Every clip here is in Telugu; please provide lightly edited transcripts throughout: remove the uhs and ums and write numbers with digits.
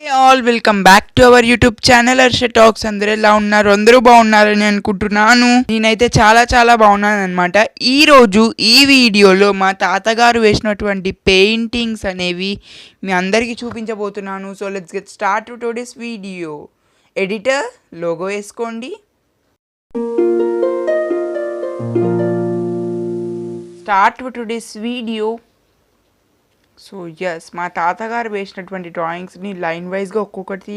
Hey all, welcome back to our YouTube channel Harsha talks. అందరూ ఎలా ఉన్నారు? అందరూ బాగున్నారని అనుకుంటున్నాను. నేనైతే చాలా బాగున్నాను అనమాట. ఈరోజు ఈ వీడియోలో మా తాతగారు వేసినటువంటి పెయింటింగ్స్ అనేవి మీ అందరికీ చూపించబోతున్నాను. So let's get start to today's video. Editor logo వేసుకోండి. Start to today's video. So yes, మా తాతగారు వేసినటువంటి డ్రాయింగ్స్ని లైన్ వైజ్గా ఒక్కొక్కటి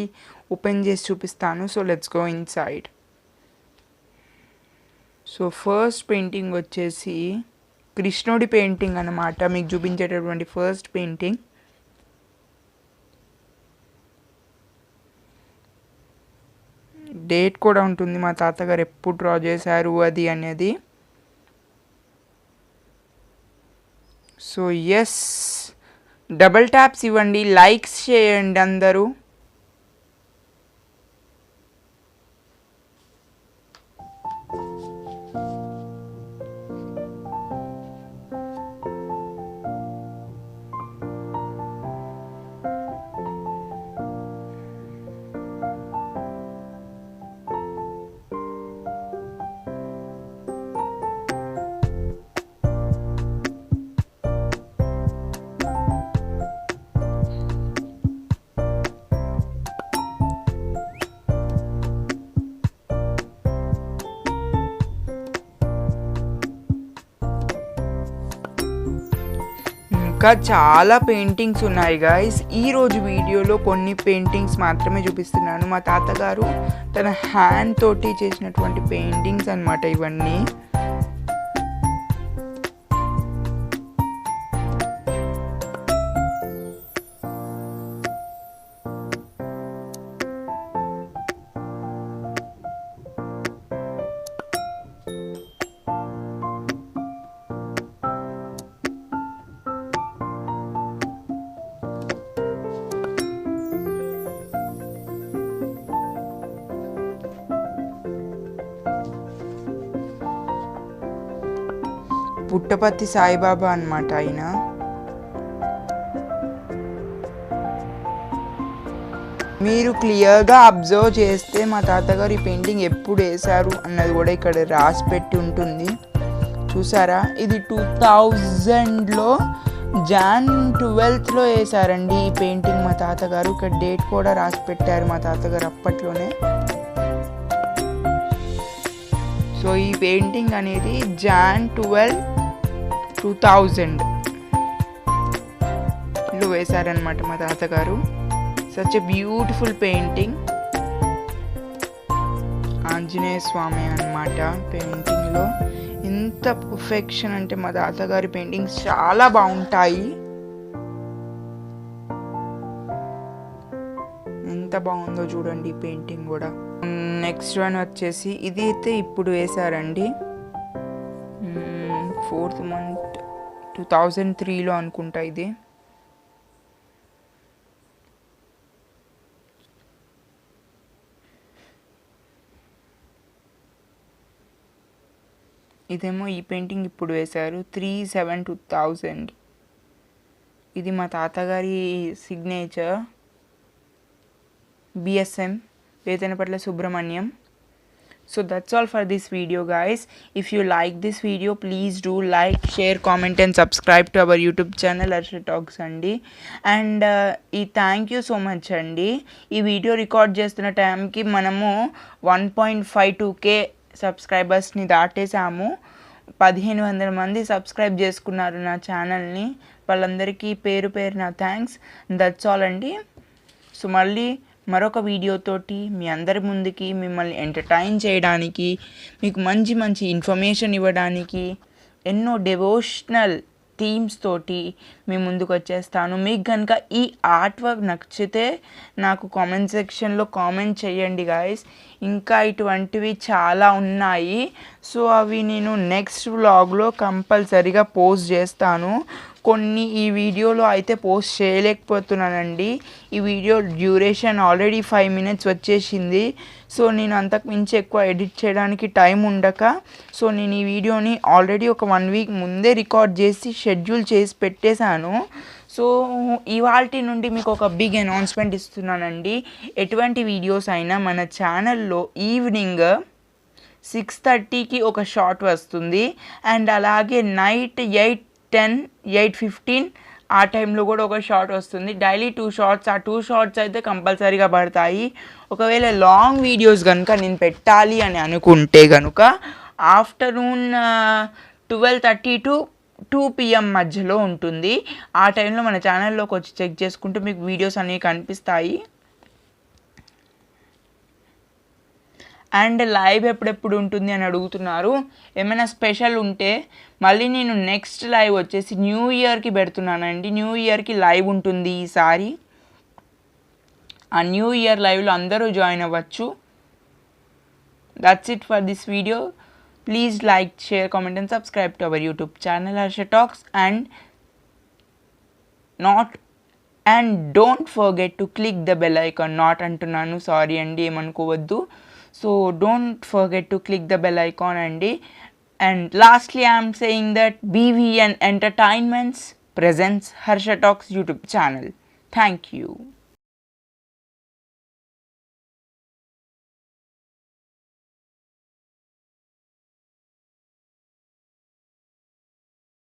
ఓపెన్ చేసి చూపిస్తాను. So let's go in side. So first painting వచ్చేసి కృష్ణుడి పెయింటింగ్ అన్నమాట. మీకు చూపించేటటువంటి ఫస్ట్ పెయింటింగ్. డేట్ కూడా ఉంటుంది, మా తాతగారు ఎప్పుడు డ్రా చేశారు అది అనేది. సో ఎస్, డబల్ ట్యాప్స్ ఇవ్వండి, లైక్స్ చేయండి అందరూ. ఇంకా చాలా పెయింటింగ్స్ ఉన్నాయి గాయస్. ఈరోజు వీడియోలో కొన్ని పెయింటింగ్స్ మాత్రమే చూపిస్తున్నాను. మా తాతగారు తన హ్యాండ్ తోటి చేసినటువంటి పెయింటింగ్స్ అన్నమాట ఇవన్నీ. పుట్టపర్తి సాయిబాబా అన్నమాట ఆయన. మీరు క్లియర్గా అబ్జర్వ్ చేస్తే మా తాతగారు ఈ పెయింటింగ్ ఎప్పుడు వేశారు అన్నది కూడా ఇక్కడ రాసి పెట్టి ఉంటుంది. చూసారా, ఇది 2000లో Jan 12 వేశారండి ఈ పెయింటింగ్ మా తాతగారు. ఇక్కడ డేట్ కూడా రాసి పెట్టారు మా తాతగారు అప్పట్లోనే. సో ఈ పెయింటింగ్ అనేది Jan 12, 2000లో వేశారనమాట మా తాతగారు. Such a beautiful painting. Anjaneya Swamy అన్నమాట పెయింటింగ్లో. ఎంత పర్ఫెక్షన్ అంటే మా తాతగారి పెయింటింగ్స్ చాలా బాగుంటాయి. ఎంత బాగుందో చూడండి ఈ పెయింటింగ్ కూడా. నెక్స్ట్ వన్ వచ్చేసి ఇది అయితే ఇప్పుడు వేశారండి, 4th month 2003లో అనుకుంటా. ఇదేమో ఈ పెయింటింగ్ ఇప్పుడు వేశారు 3/7/2000. ఇది మా తాతగారి సిగ్నేచర్, BSM వేతనపట్ల Subrahmanyam. So that's all for this video guys. If you like this video, please do like, share, comment and subscribe to our YouTube channel Harsha talks అండి. అండ్ ఈ థ్యాంక్ యూ సో మచ్ అండి. ఈ వీడియో రికార్డ్ చేస్తున్న టైంకి మనము 1.52K సబ్స్క్రైబర్స్ని దాటేసాము. 1500 మంది సబ్స్క్రైబ్ చేసుకున్నారు నా ఛానల్ని. వాళ్ళందరికీ పేరు పేరున థ్యాంక్స్. దట్స్ ఆల్ అండి. సో మళ్ళీ మరొక వీడియోతోటి మీ అందరి ముందుకి మిమ్మల్ని ఎంటర్టైన్ చేయడానికి, మీకు మంచి ఇన్ఫర్మేషన్ ఇవ్వడానికి, ఎన్నో డివోషనల్ థీమ్స్ తోటి మీ ముందుకు వచ్చేస్తాను. మీకు కనుక ఈ ఆర్ట్ వర్క్ నచ్చితే నాకు కామెంట్ సెక్షన్లో కామెంట్ చేయండి గాయస్. ఇంకా ఇటువంటివి చాలా ఉన్నాయి. సో అవి నేను నెక్స్ట్ వ్లాగ్లో కంపల్సరీగా పోస్ట్ చేస్తాను. కొన్ని ఈ వీడియోలో అయితే పోస్ట్ చేయలేకపోతున్నానండి. ఈ వీడియో డ్యూరేషన్ ఆల్రెడీ 5 minutes వచ్చేసింది. సో నేను అంతకు మించి ఎక్కువ ఎడిట్ చేయడానికి టైం ఉండక సో నేను ఈ వీడియోని ఆల్రెడీ ఒక 1 week ముందే రికార్డ్ చేసి షెడ్యూల్ చేసి పెట్టేశాను. సో ఇవాల్టి నుండి మీకు ఒక బిగ్ అనౌన్స్మెంట్ ఇస్తున్నానండి. ఎటువంటి వీడియోస్ అయినా మన ఛానల్లో ఈవినింగ్ 6:30కి ఒక షార్ట్ వస్తుంది. అండ్ అలాగే నైట్ 8:10, 8:15 ఆ టైంలో కూడా ఒక షార్ట్ వస్తుంది. Daily 2 shorts. ఆ 2 షార్ట్స్ అయితే కంపల్సరీగా పడతాయి. ఒకవేళ లాంగ్ వీడియోస్ కనుక నేను పెట్టాలి అని అనుకుంటే కనుక ఆఫ్టర్నూన్ 12:30 to 2 PM మధ్యలో ఉంటుంది. ఆ టైంలో మన ఛానల్లోకి వచ్చి చెక్ చేసుకుంటే మీకు వీడియోస్ అనేవి కనిపిస్తాయి. అండ్ లైవ్ ఎప్పుడెప్పుడు ఉంటుంది అని అడుగుతున్నారు. ఏమైనా స్పెషల్ ఉంటే మళ్ళీ నేను నెక్స్ట్ లైవ్ వచ్చేసి న్యూ ఇయర్కి పెడుతున్నానండి. న్యూ ఇయర్కి లైవ్ ఉంటుంది ఈసారి. ఆ న్యూ ఇయర్ లైవ్లో అందరూ జాయిన్ అవ్వచ్చు. That's it for this video. Please like, share, comment and subscribe to our YouTube channel Harsha talks. And don't forget to click the bell icon. Not అంటున్నాను, సారీ అండి, ఏమనుకోవద్దు. So don't forget to click the bell icon and lastly I am saying that BVN Entertainments presents Harsha Talks YouTube channel. Thank you.